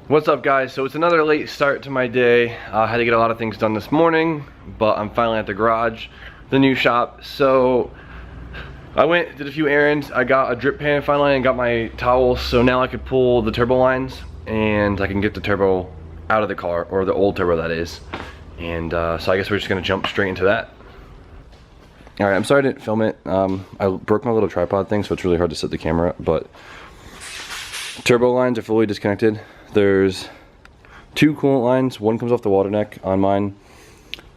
What's up, guys? So it's another late start to my day. I had to get a lot of things done this morning, but I'm finally at the garage, the new shop. So I went, did a few errands. I got a drip pan finally and got my towels, so now I could pull the turbo lines and I can get the turbo out of the car, or the old turbo that is. And so I guess we're just gonna jump straight into that. All right, I'm sorry I didn't film it. I broke my little tripod thing, so it's really hard to set the camera up, but turbo lines are fully disconnected. There's two coolant lines. One comes off the water neck on mine,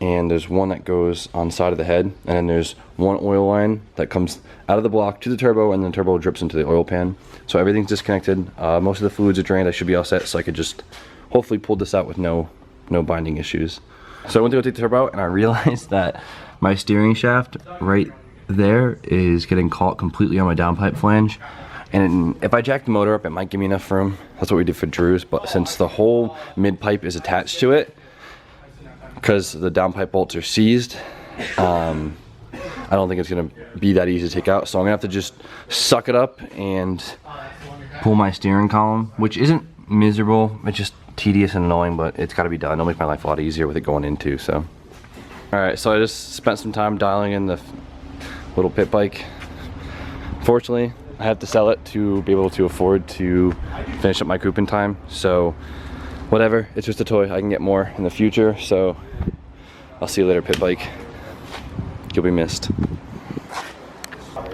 and there's one that goes on the side of the head, and then there's one oil line that comes out of the block to the turbo, and then the turbo drips into the oil pan. So everything's disconnected. Most of the fluids are drained. I should be all set, so I could just hopefully pull this out with no binding issues. So I went to go take the turbo out, and I realized that my steering shaft right there is getting caught completely on my downpipe flange. And if I jack the motor up, it might give me enough room. That's what we did for Drew's, but since the whole mid pipe is attached to it, because the downpipe bolts are seized, I don't think it's gonna be that easy to take out. So I'm gonna have to just suck it up and pull my steering column, which isn't miserable. It's just tedious and annoying, but it's gotta be done. It'll make my life a lot easier with it going in too, so. All right, so I just spent some time dialing in the little pit bike. Fortunately, I have to sell it to be able to afford to finish up my coupe in time. So whatever, it's just a toy. I can get more in the future. So I'll see you later, pit bike. You'll be missed.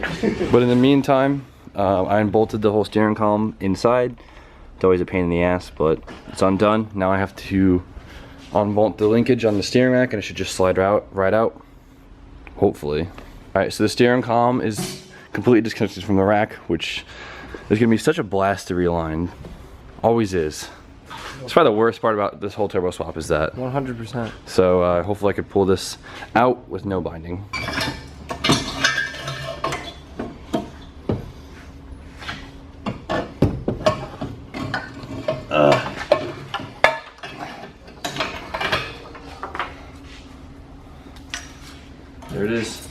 But in the meantime, I unbolted the whole steering column inside. It's always a pain in the ass, but it's undone. Now I have to unbolt the linkage on the steering rack, and it should just slide right out, hopefully. All right, so the steering column is completely disconnected from the rack, which is gonna be such a blast to realign. Always is. It's probably the worst part about this whole turbo swap is that. 100%. So hopefully I could pull this out with no binding. There it is.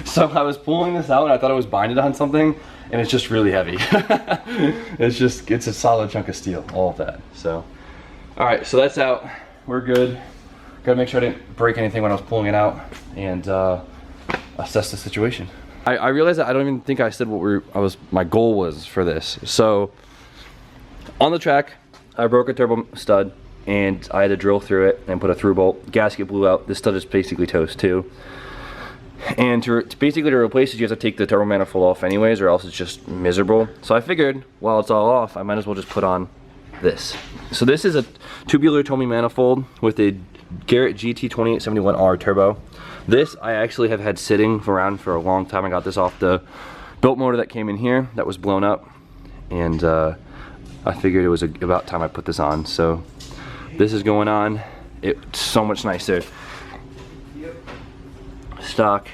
So I was pulling this out and I thought it was binded on something, and it's just really heavy. it's a solid chunk of steel, all of that. So, all right, so that's out. We're good. Gotta make sure I didn't break anything when I was pulling it out, and assess the situation. I realized that I don't even think I said what my goal was for this. So on the track, I broke a turbo stud, and I had to drill through it and put a through bolt. Gasket blew out. This stud is basically toast too. And to replace it, you have to take the turbo manifold off anyways, or else it's just miserable. So I figured, while it's all off, I might as well just put on this. So this is a tubular Tomy manifold with a Garrett GT2871R turbo. This I actually have had sitting around for a long time. I got this off the built motor that came in here that was blown up, and I figured it was about time I put this on. So this is going on. It's so much nicer. Stock.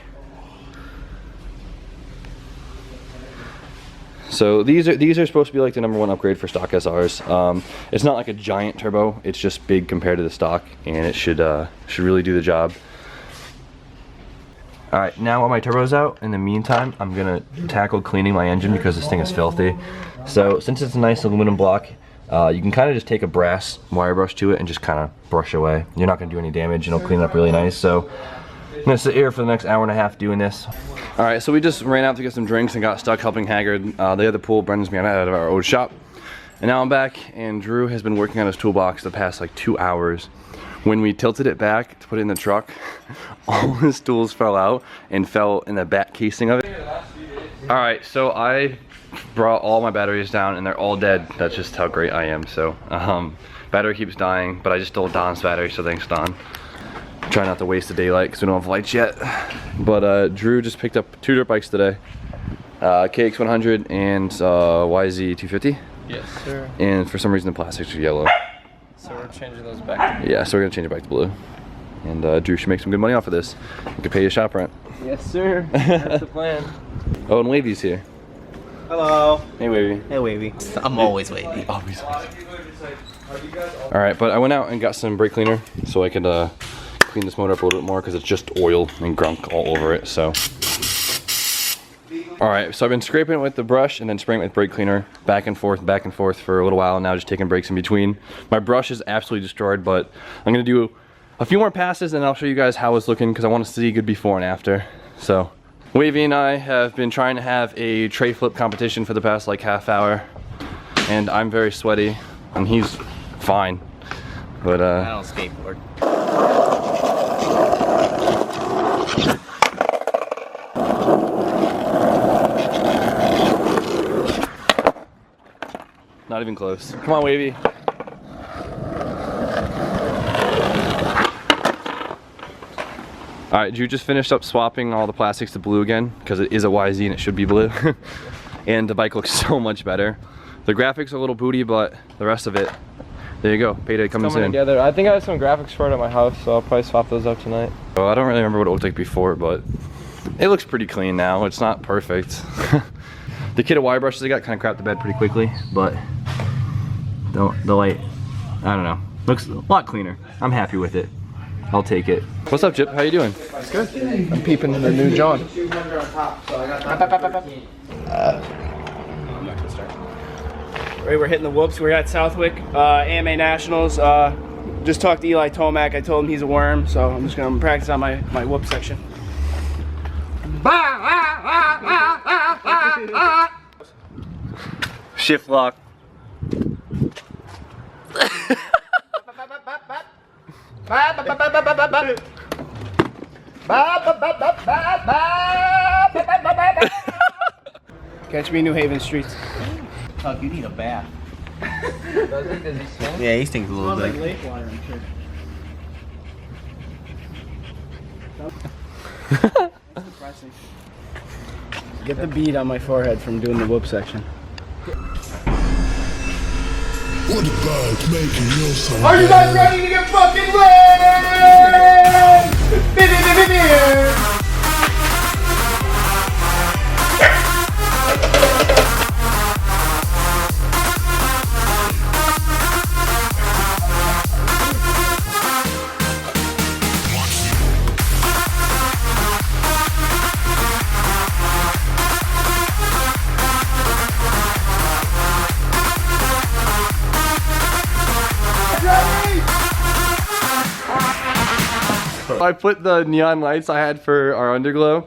So these are supposed to be like the #1 upgrade for stock SRs. It's not like a giant turbo, it's just big compared to the stock, and it should really do the job. All right, now while my turbo's out, in the meantime, I'm gonna tackle cleaning my engine because this thing is filthy. So since it's a nice aluminum block, you can kind of just take a brass wire brush to it and just kind of brush away. You're not gonna do any damage, and it'll clean it up really nice. So I'm gonna sit here for the next hour and a half doing this. All right, so we just ran out to get some drinks and got stuck helping Haggard. They had the pool, Brendan's me out of our old shop. And now I'm back, and Drew has been working on his toolbox the past like 2 hours. When we tilted it back to put it in the truck, all his tools fell out and fell in the back casing of it. All right, so I brought all my batteries down and they're all dead. That's just how great I am. So battery keeps dying, but I just stole Don's battery, so thanks, Don. Try not to waste the daylight because we don't have lights yet. But Drew just picked up 2 dirt bikes today. KX100 and YZ250. Yes, sir. And for some reason the plastics are yellow. So we're changing those back. Yeah, so we're gonna change it back to blue. And Drew should make some good money off of this. You can pay his shop rent. Yes, sir. That's the plan. Oh, and Wavy's here. Hello. Hey, Wavy. Hey, Wavy. I'm always wavy. Always. All right, but I went out and got some brake cleaner so I could clean this motor up a little bit more because it's just oil and gunk all over it. So All right, so I've been scraping it with the brush and then spraying it with brake cleaner back and forth for a little while now, just taking breaks in between. My brush is absolutely destroyed, but I'm gonna do a few more passes and I'll show you guys how it's looking because I want to see good before and after. So, Wavy and I have been trying to have a tray flip competition for the past like half hour, and I'm very sweaty and he's fine. But I don't skateboard. Not even close. Come on, Wavy. All right, Drew just finished up swapping all the plastics to blue again because it is a YZ and it should be blue. And the bike looks so much better. The graphics are a little booty, but the rest of it, there you go. Payday coming soon. Together. I think I have some graphics for it at my house, so I'll probably swap those up tonight. Well, I don't really remember what it looked like before, but it looks pretty clean now. It's not perfect. The kit of wire brushes I got kind of crapped the bed pretty quickly, but the light, I don't know. Looks a lot cleaner. I'm happy with it. I'll take it. What's up, Jip? How you doing? It's good. I'm peeping the new John. I'm not gonna start. Right, we're hitting the whoops. We're at Southwick AMA Nationals. Just talked to Eli Tomac. I told him he's a worm, so I'm just gonna practice on my whoop section. Shift lock. Catch me in New Haven streets. Tuck, you need a bath. Does he stink? Yeah, he stinks a little bit. lake water, I'm sure. That's depressing. Get the bead on my forehead from doing the whoop section. What about making your song? Are you guys ready to get fucking lit? I put the neon lights I had for our underglow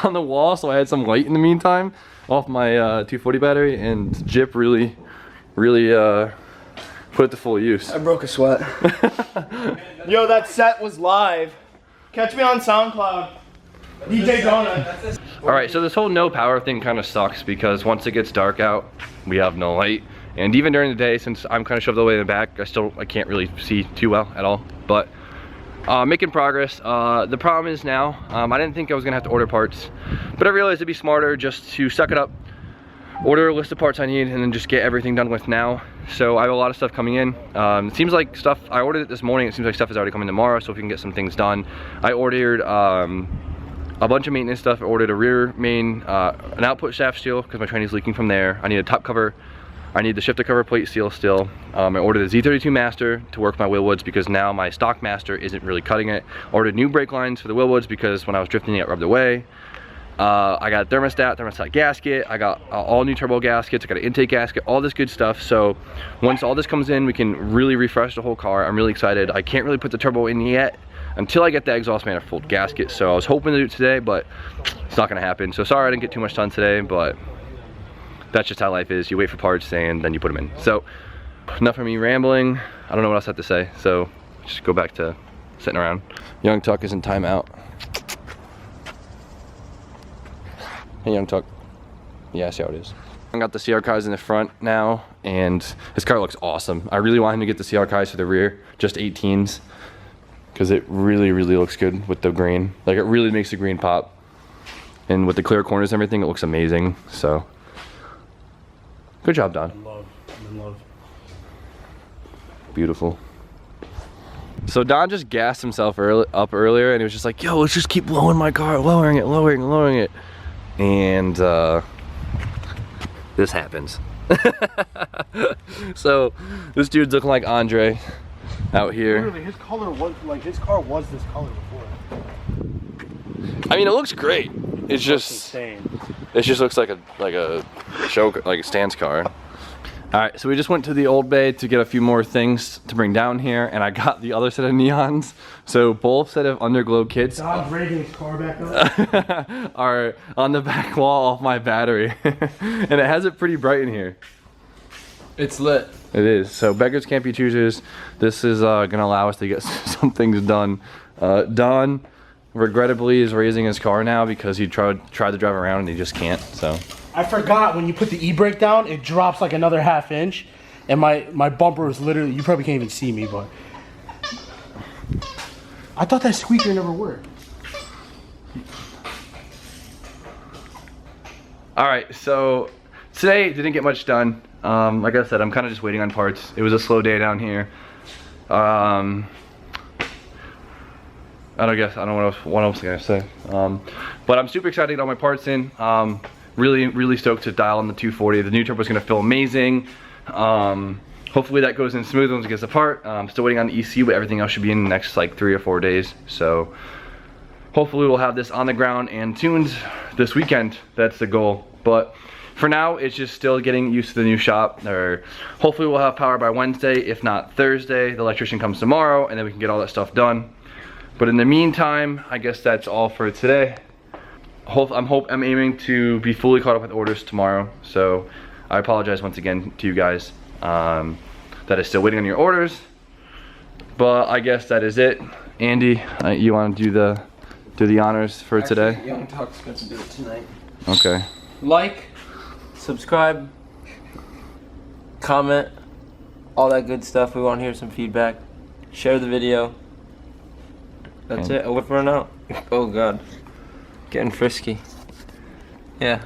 on the wall, so I had some light in the meantime off my 240 battery, and Jip really put it to full use. I broke a sweat. Yo, that set was live. Catch me on SoundCloud. DJ Donut. Alright, so this whole no power thing kind of sucks because once it gets dark out, we have no light. And even during the day, since I'm kind of shoved all the way in the back, I can't really see too well at all. But making progress. The problem is now, I didn't think I was gonna have to order parts, but I realized it'd be smarter just to suck it up, order a list of parts I need, and then just get everything done with now. So I have a lot of stuff coming in. It seems like stuff, I ordered it this morning, it seems like stuff is already coming tomorrow, so if we can get some things done. I ordered a bunch of maintenance stuff. I ordered a rear main, an output shaft seal, because my training's leaking from there. I need a top cover. I need the shifter cover plate seal still. I ordered the Z32 Master to work my wheel woods because now my stock Master isn't really cutting it. Ordered new brake lines for the wheel woods because when I was drifting it got rubbed away. I got thermostat gasket. I got all new turbo gaskets. I got an intake gasket, all this good stuff. So once all this comes in, we can really refresh the whole car. I'm really excited. I can't really put the turbo in yet until I get the exhaust manifold gasket. So I was hoping to do it today, but it's not gonna happen. So sorry I didn't get too much done today, but that's just how life is. You wait for parts and then you put them in. So enough of me rambling. I don't know what else I have to say. So just go back to sitting around. Young Tuck is in timeout. Hey, Young Tuck. Yeah, see how it is. I got the CR cars in the front now, and his car looks awesome. I really want him to get the CR cars for the rear, just 18s, because it really looks good with the green. Like, it really makes the green pop. And with the clear corners and everything, it looks amazing. So good job, Don. I'm in love. Beautiful. So Don just gassed himself up earlier, and he was just like, yo, let's just keep lowering my car, lowering it. And this happens. So this dude's looking like Andre out here. Literally, his car was this color before. I mean, it looks great. It's just insane. It just looks like a show, like a Stan's car. All right, so we just went to the Old Bay to get a few more things to bring down here, and I got the other set of neons. So both set of underglow kits Dod's raising his car back up. are on the back wall of my battery, and it has it pretty bright in here. It's lit. It is. So beggars can't be choosers. This is gonna allow us to get some things done. Don, regrettably, is raising his car now because he tried to drive around and he just can't. So. I forgot when you put the e-brake down, it drops like another ½ inch, and my bumper is literally, you probably can't even see me, but I thought that squeaker never worked. All right, so today didn't get much done. Like I said, I'm kind of just waiting on parts. It was a slow day down here. I don't know what else can I say. But I'm super excited to get all my parts in. Really stoked to dial on the 240. The new turbo is going to feel amazing. Hopefully that goes in smooth once it gets apart. I'm still waiting on the ECU, but everything else should be in the next like 3 or 4 days. So hopefully we'll have this on the ground and tuned this weekend. That's the goal. But for now, it's just still getting used to the new shop. Or hopefully we'll have power by Wednesday, if not Thursday. The electrician comes tomorrow, and then we can get all that stuff done. But in the meantime, I guess that's all for today. I'm aiming to be fully caught up with orders tomorrow. So I apologize once again to you guys that is still waiting on your orders. But I guess that is it. Andy, you want to do the honors for today? Young Talk's going to do it tonight. Okay. Like, subscribe, comment, all that good stuff. We want to hear some feedback. Share the video. That's it. I'll run out. Oh God. Getting frisky. Yeah.